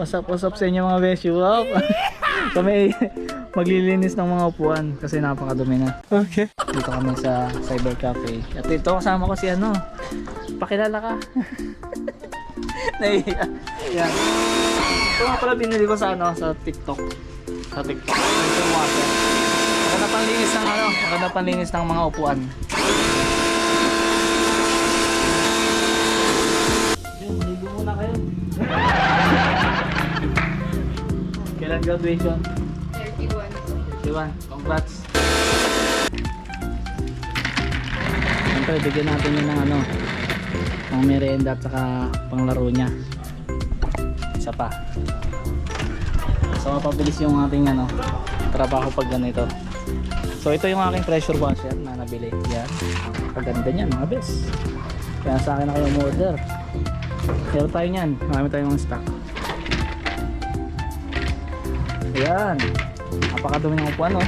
What's up sa inyo mga beshi? Wow. Kami maglilinis ng mga upuan kasi napakadumi na. Okay. Dito kami sa Cyber Cafe. At ito kasama ko si ano. Pakilala ka. Naiya. Yan. Ito nga pala binili ko sa ano, sa TikTok. Sa TikTok. Ito yung water. Maganda panlinis ng ano, maganda panlinis ng mga upuan. Maligo muna kayo. Kailan graduation? 31. Congrats. Siyempre, bigyan natin yun ng ano, ng merienda at saka panglaro niya. Isa pa. So mapabilis yung ating ano, trabaho pag ganito. So ito yung aking pressure washer na nabili. Yan. Paganda niyan mga bes. Kaya sa akin na kayo umorder. Meron tayo niyan. Marami tayong stock. Ayan. Napakadumi ng upuan, no? Yes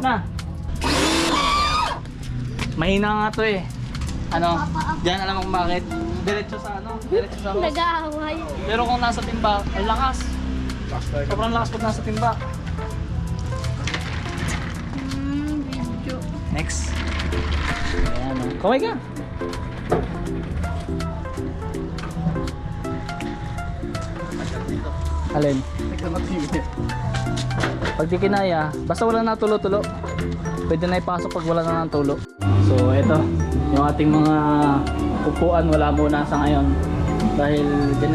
na. Mahina nga to eh. Ano? Diyan alam mo kung bakit? Diretso sa ano? Diretso sa hose. Nag-aaway. Pero kung nasa timba, ang lakas. Sobrang lakas pag nasa timba. Video. Next. Ayan o. Kaway ka. Alin? Pag di kinaya, basta wala na tulo-tulo, pwede na ipasok pag wala na ng tulo. So eto, yung ating mga upuan wala muna sa ngayon. Dahil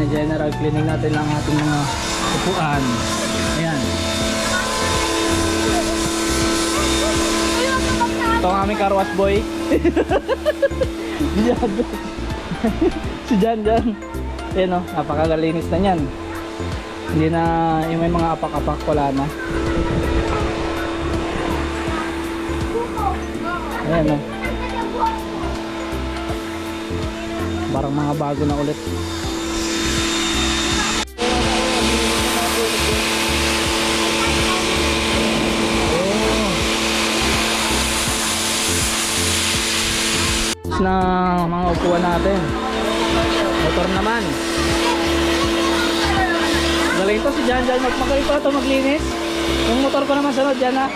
general cleaning natin lang ating mga upuan. Ayan. Ito ang aming car wash boy. Si Jan. Ayan o, napakagalinis na yan. Hindi na yung may mga apak-apak, wala na. Ayan o. Parang mga bago na ulit. Na mga upuan natin. Motor naman. Galing to si Jan magmagaling pa ito maglinis. Yung motor ko naman sunod dyan ha.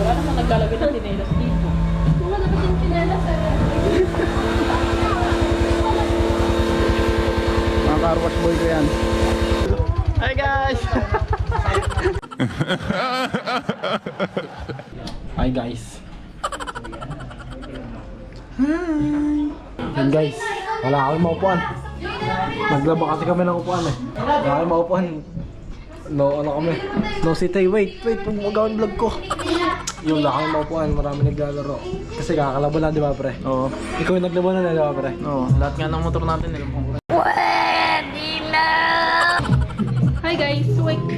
Wala naman naglalagay ng tinelas dito. Wala naman yung tinelas Mga car wash boy ko yan. Hi guys! Hi guys! Hi! Yan guys, wala kami maupuan. Naglaba kasi kami ng upuan eh. Wala kami maupuan. No, ano kami? No sitay, wait, pag magawin vlog ko. Yung wala kami maupuan, marami naglalaro. Kasi kakalaban lang, di ba pre? Oo. Ikaw yung naglaban na, di ba pre? Oo, lahat nga ng motor natin nilabang. Pwede na! Hi guys,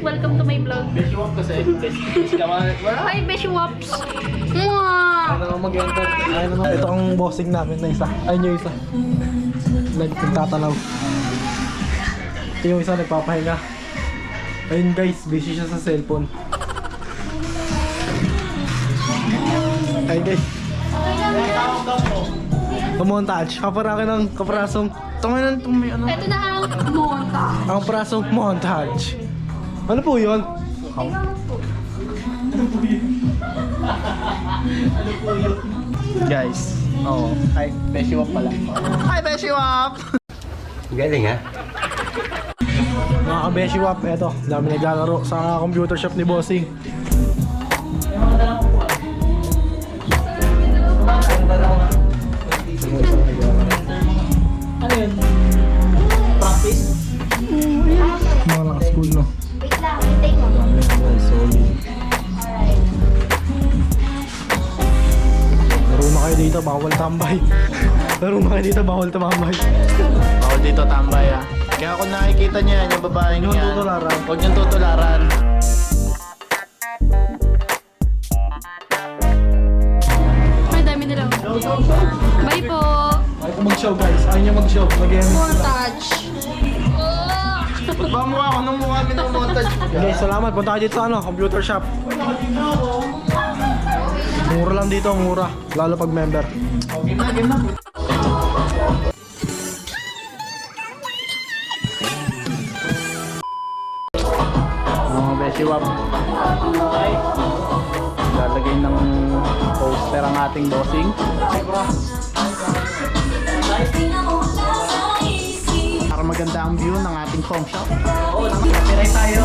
welcome to my vlog. Beshi Wap kasi. Beshi ka man. Hi Beshi Waps! Mwah! Ano nga mag-enter? Ito ang bossing namin na isa. Ayun yung isa. Nagtatalaw. Ito yung isa nagpapahinga. Ayun guys, busy siya sa cellphone. Ayun guys. Montage. Kaparaki ng kaprasong. Tungan na may ano. Ito na ang montage. Ang prasong montage. Ano po yun? Guys. Oo. Hi, Beshi Wap pala. Hi, Beshi Wap! Galing ha? Mga ka-Beshi Wap, eto. Dami naglalaro sa computer shop ni Bossing. Ano yun? Practice? Mga naka-school, no? Wait lang, hintay mo. Solid. Laro na kayo dito, bawal tambay. Laro na kayo dito, bawal tumambay. Bawal dito tambay ah. Kaya kung nakikita niyo yan, yung babaeng Huwag yan, niyong tutularan. huwag niyong tutularan. Ay, dami nila. Bye po. Ayaw ko mag-show guys. Ayaw niyo mag-show. Mag-emit sila. Montage. Ba't ba mukha ko nung mukha minumontage mo? Guys, salamat. Punta kayo dito sa computer shop. Mura lang dito, mura. Lalo pag member. Game na, game na. Mga Beshi Wap. Lalagay ng poster ang ating bossing. Para maganda ang view ng ating home shop. Oo, copyright tayo.